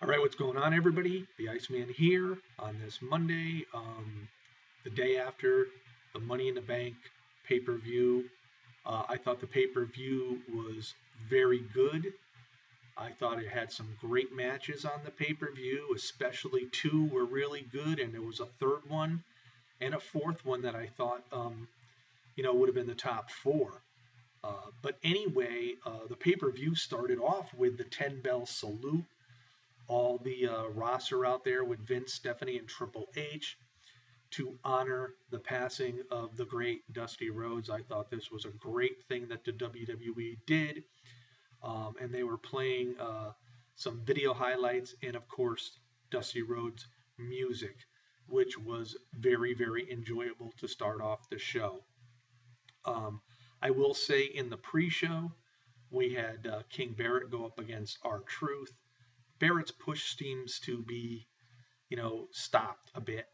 All right, what's going on, everybody? The Iceman here on this Monday, the day after the Money in the Bank pay-per-view. I thought the pay-per-view was very good. I thought it had some great matches on the pay-per-view, especially two were really good, and there was a third one and a fourth one that I thought, would have been the top four. But anyway, the pay-per-view started off with the 10-bell salute. All the roster out there with Vince, Stephanie, and Triple H to honor the passing of the great Dusty Rhodes. I thought this was a great thing that the WWE did. And they were playing some video highlights and, of course, Dusty Rhodes' music, which was very, very enjoyable to start off the show. I will say in the pre-show, we had King Barrett go up against R-Truth. Barrett's push seems to be, stopped a bit.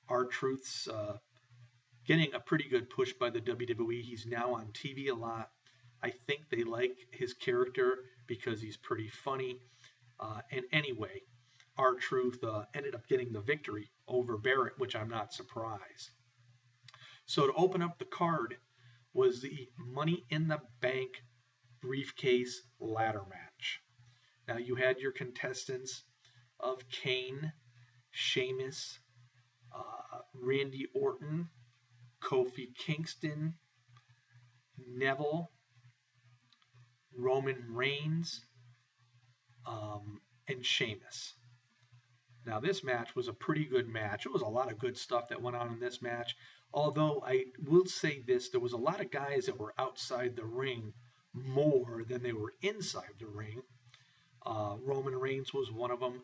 R-Truth's getting a pretty good push by the WWE. He's now on TV a lot. I think they like his character because he's pretty funny. And anyway, R-Truth ended up getting the victory over Barrett, which I'm not surprised. So to open up the card was the Money in the Bank briefcase ladder match. Now you had your contestants of Kane, Sheamus, Randy Orton, Kofi Kingston, Neville, Roman Reigns, and Sheamus. Now this match was a pretty good match. It was a lot of good stuff that went on in this match. Although I will say this, there was a lot of guys that were outside the ring more than they were inside the ring. Roman Reigns was one of them.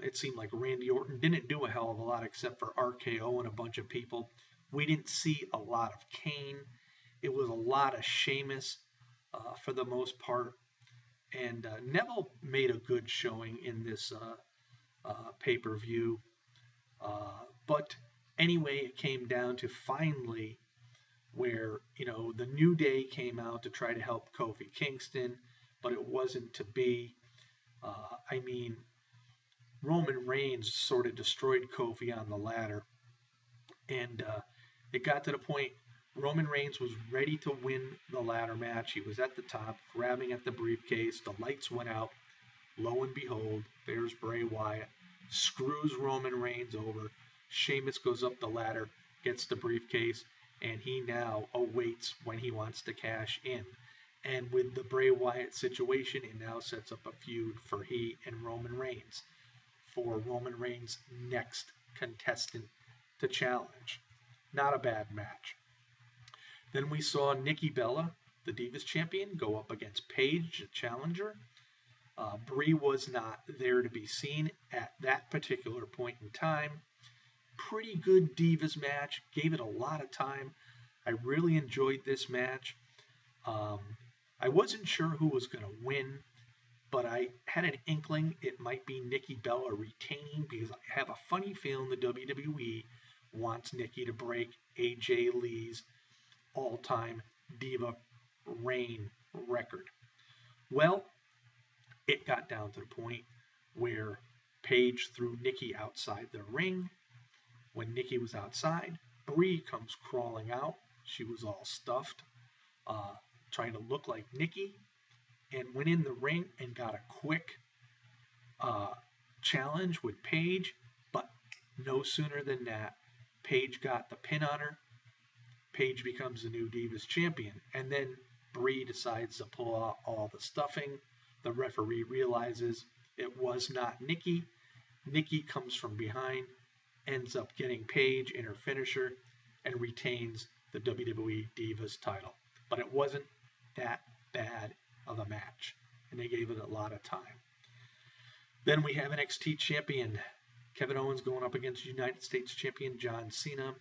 It seemed like Randy Orton didn't do a hell of a lot except for RKO and a bunch of people. We didn't see a lot of Kane. It was a lot of Sheamus for the most part. And Neville made a good showing in this pay-per-view. But anyway, it came down to finally where, the New Day came out to try to help Kofi Kingston, but it wasn't to be. Roman Reigns sort of destroyed Kofi on the ladder. And it got to the point Roman Reigns was ready to win the ladder match. He was at the top, grabbing at the briefcase. The lights went out. Lo and behold, there's Bray Wyatt. Screws Roman Reigns over. Sheamus goes up the ladder, gets the briefcase, and he now awaits when he wants to cash in. And with the Bray Wyatt situation, it now sets up a feud for he and Roman Reigns, for Roman Reigns' next contestant to challenge. Not a bad match. Then we saw Nikki Bella, the Divas Champion, go up against Paige, the challenger. Brie was not there to be seen at that particular point in time. Pretty good Divas match. Gave it a lot of time. I really enjoyed this match. I wasn't sure who was going to win, but I had an inkling it might be Nikki Bella retaining because I have a funny feeling the WWE wants Nikki to break AJ Lee's all-time Diva reign record. Well, it got down to the point where Paige threw Nikki outside the ring. When Nikki was outside, Brie comes crawling out. She was all stuffed, trying to look like Nikki, and went in the ring and got a quick challenge with Paige. But no sooner than that, Paige got the pin on her. Paige becomes the new Divas Champion. And then Brie decides to pull out all the stuffing. The referee realizes it was not Nikki. Nikki comes from behind, ends up getting Paige in her finisher, and retains the WWE Divas title. But it wasn't that bad of a match, and they gave it a lot of time. Then we have NXT Champion Kevin Owens going up against United States Champion John Cena.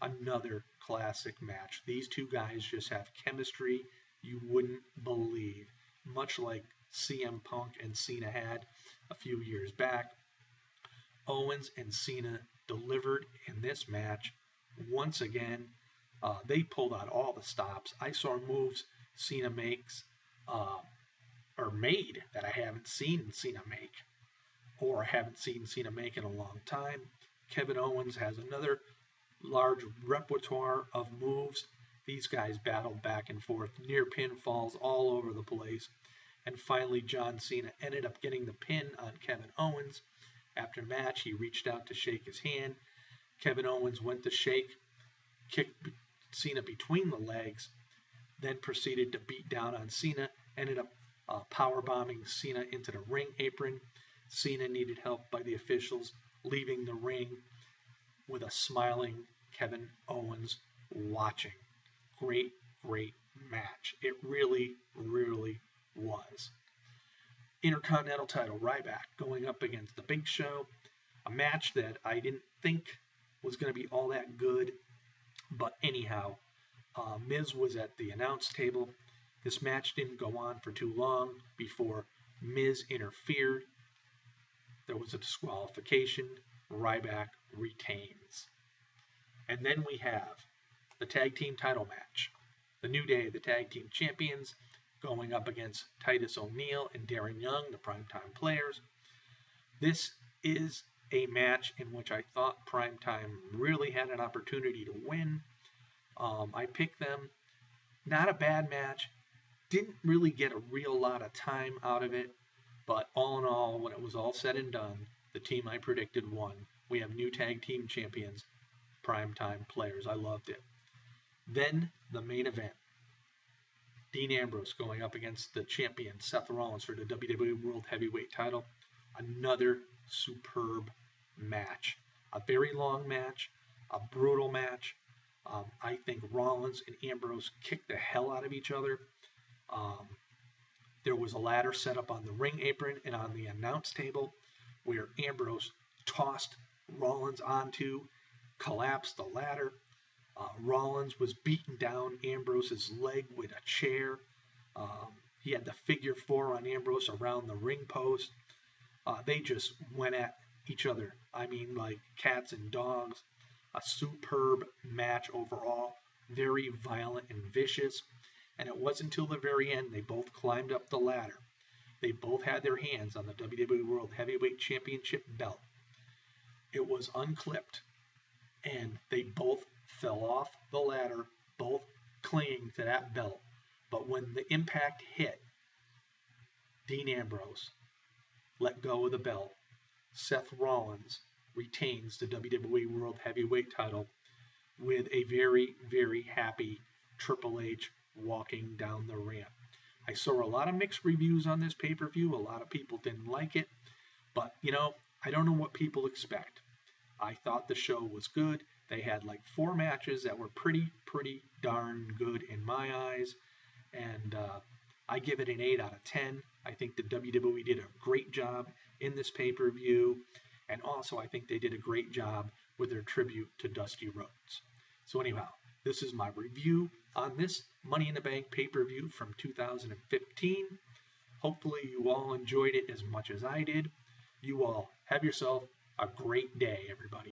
Another classic match. These two guys just have chemistry you wouldn't believe, much like CM Punk and Cena had a few years back. Owens and Cena delivered in this match. Once again, they pulled out all the stops. I saw moves Cena makes, or made, that I haven't seen Cena make. or haven't seen Cena make in a long time. Kevin Owens has another large repertoire of moves. These guys battled back and forth, near pinfalls all over the place. And finally, John Cena ended up getting the pin on Kevin Owens. After match, he reached out to shake his hand. Kevin Owens went to shake, kicked Cena between the legs, then proceeded to beat down on Cena, ended up powerbombing Cena into the ring apron. Cena needed help by the officials, leaving the ring with a smiling Kevin Owens watching. Great, great match. It really, really was. Intercontinental title, Ryback going up against the Big Show. A match that I didn't think was going to be all that good. But anyhow, Miz was at the announce table. This match didn't go on for too long before Miz interfered. There was a disqualification. Ryback retains. And then we have the tag team title match. The New Day, the tag team champions, going up against Titus O'Neil and Darren Young, the Primetime Players. This is a match in which I thought Primetime really had an opportunity to win. I picked them. Not a bad match. Didn't really get a real lot of time out of it. But all in all, when it was all said and done, the team I predicted won. We have new tag team champions, Primetime Players. I loved it. Then the main event. Dean Ambrose going up against the champion Seth Rollins for the WWE World Heavyweight title. Another superb match. A very long match, a brutal match. I think Rollins and Ambrose kicked the hell out of each other. There was a ladder set up on the ring apron and on the announce table where Ambrose tossed Rollins onto, collapsed the ladder. Rollins was beating down Ambrose's leg with a chair. He had the figure 4 on Ambrose around the ring post. They just went at each other. I mean, like cats and dogs. A superb match overall. Very violent and vicious. And it wasn't until the very end they both climbed up the ladder. They both had their hands on the WWE World Heavyweight Championship belt. It was unclipped. And they both fell off the ladder, both clinging to that belt. But when the impact hit, Dean Ambrose let go of the belt. Seth Rollins retains the WWE World Heavyweight title with a very, very happy Triple H walking down the ramp. I saw a lot of mixed reviews on this pay-per-view. A lot of people didn't like it. But, I don't know what people expect. I thought the show was good. They had like 4 matches that were pretty darn good in my eyes. And I give it an 8 out of 10. I think the WWE did a great job in this pay-per-view. And also I think they did a great job with their tribute to Dusty Rhodes. So anyhow, this is my review on this Money in the Bank pay-per-view from 2015. Hopefully you all enjoyed it as much as I did. You all have yourself a great day, everybody.